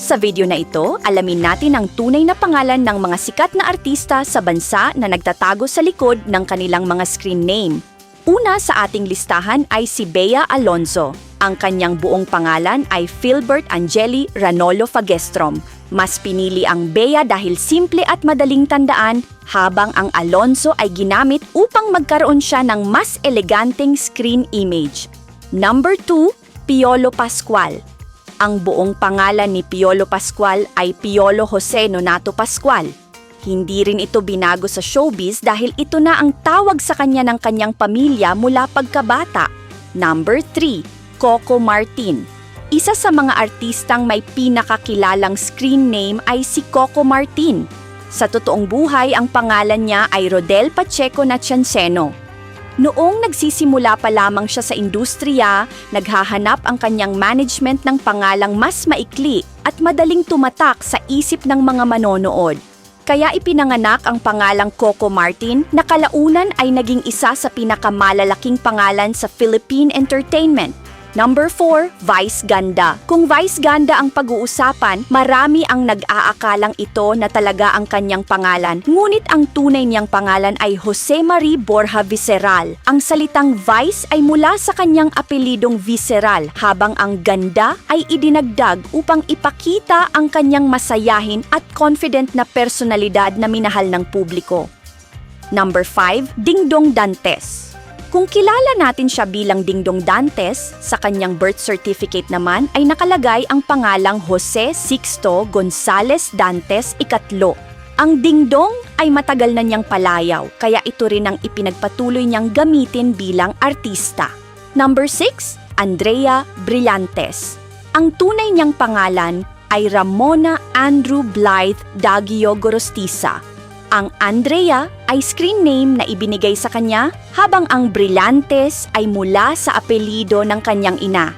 Sa video na ito, alamin natin ang tunay na pangalan ng mga sikat na artista sa bansa na nagtatago sa likod ng kanilang mga screen name. Una sa ating listahan ay si Bea Alonzo. Ang kanyang buong pangalan ay Philbert Angeli Ranolo Fagestrom. Mas pinili ang Bea dahil simple at madaling tandaan, habang ang Alonzo ay ginamit upang magkaroon siya ng mas eleganteng screen image. Number 2, Piolo Pascual. Ang buong pangalan ni Piolo Pascual ay Piolo Jose Nonato Pascual. Hindi rin ito binago sa showbiz dahil ito na ang tawag sa kanya ng kanyang pamilya mula pagkabata. Number 3, Coco Martin. Isa sa mga artistang may pinakakilalang screen name ay si Coco Martin. Sa totoong buhay, ang pangalan niya ay Rodel Pacheco Nacianceno. Noong nagsisimula pa lamang siya sa industriya, naghahanap ang kanyang management ng pangalang mas maikli at madaling tumatak sa isip ng mga manonood. Kaya ipinanganak ang pangalang Coco Martin na kalaunan ay naging isa sa pinakamalalaking pangalan sa Philippine entertainment. Number 4, Vice Ganda. Kung Vice Ganda ang pag-uusapan, marami ang nag-aakalang ito na talaga ang kanyang pangalan. Ngunit ang tunay niyang pangalan ay Jose Marie Borja Visceral. Ang salitang Vice ay mula sa kanyang apelidong Visceral, habang ang Ganda ay idinagdag upang ipakita ang kanyang masayahin at confident na personalidad na minahal ng publiko. Number 5, Dingdong Dantes. Kung kilala natin siya bilang Dingdong Dantes, sa kanyang birth certificate naman ay nakalagay ang pangalang Jose Sixto Gonzales Dantes III. Ang Dingdong ay matagal na niyang palayaw, kaya ito rin ang ipinagpatuloy niyang gamitin bilang artista. Number 6, Andrea Brillantes. Ang tunay niyang pangalan ay Ramona Andrew Blythe Daguio Gorostiza. Ang Andrea ay screen name na ibinigay sa kanya, habang ang Brillantes ay mula sa apelido ng kanyang ina.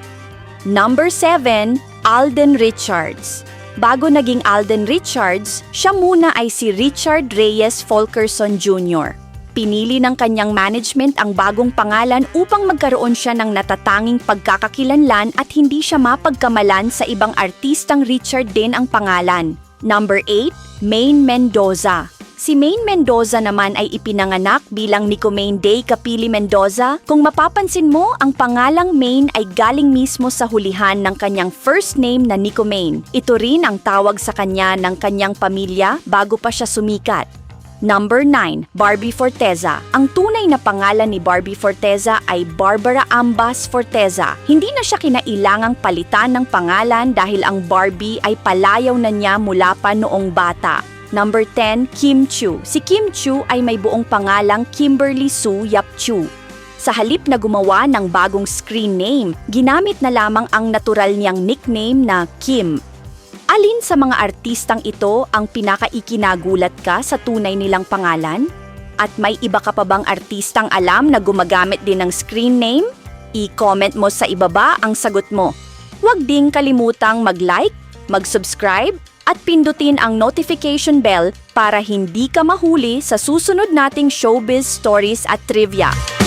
Number 7, Alden Richards. Bago naging Alden Richards, siya muna ay si Richard Reyes Fulkerson Jr. Pinili ng kanyang management ang bagong pangalan upang magkaroon siya ng natatanging pagkakakilanlan at hindi siya mapagkamalan sa ibang artistang Richard din ang pangalan. Number 8, Maine Mendoza. Si Maine Mendoza naman ay ipinanganak bilang Nicomaine Day Capili Mendoza. Kung mapapansin mo, ang pangalang Maine ay galing mismo sa hulihan ng kanyang first name na Nicomaine. Ito rin ang tawag sa kanya ng kanyang pamilya bago pa siya sumikat. Number 9, Barbie Forteza. Ang tunay na pangalan ni Barbie Forteza ay Barbara Ambas Forteza. Hindi na siya kinailangang palitan ng pangalan dahil ang Barbie ay palayaw na niya mula pa noong bata. Number 10, Kim Chiu. Si Kim Chiu ay may buong pangalang Kimberly Sue Yap Chiu. Sa halip na gumawa ng bagong screen name, ginamit na lamang ang natural niyang nickname na Kim. Alin sa mga artistang ito ang pinakaikinagulat ka sa tunay nilang pangalan? At may iba ka pa bang artistang alam na gumagamit din ng screen name? I-comment mo sa ibaba ang sagot mo. Huwag ding kalimutang mag-like, mag-subscribe, at pindutin ang notification bell para hindi ka mahuli sa susunod nating showbiz stories at trivia.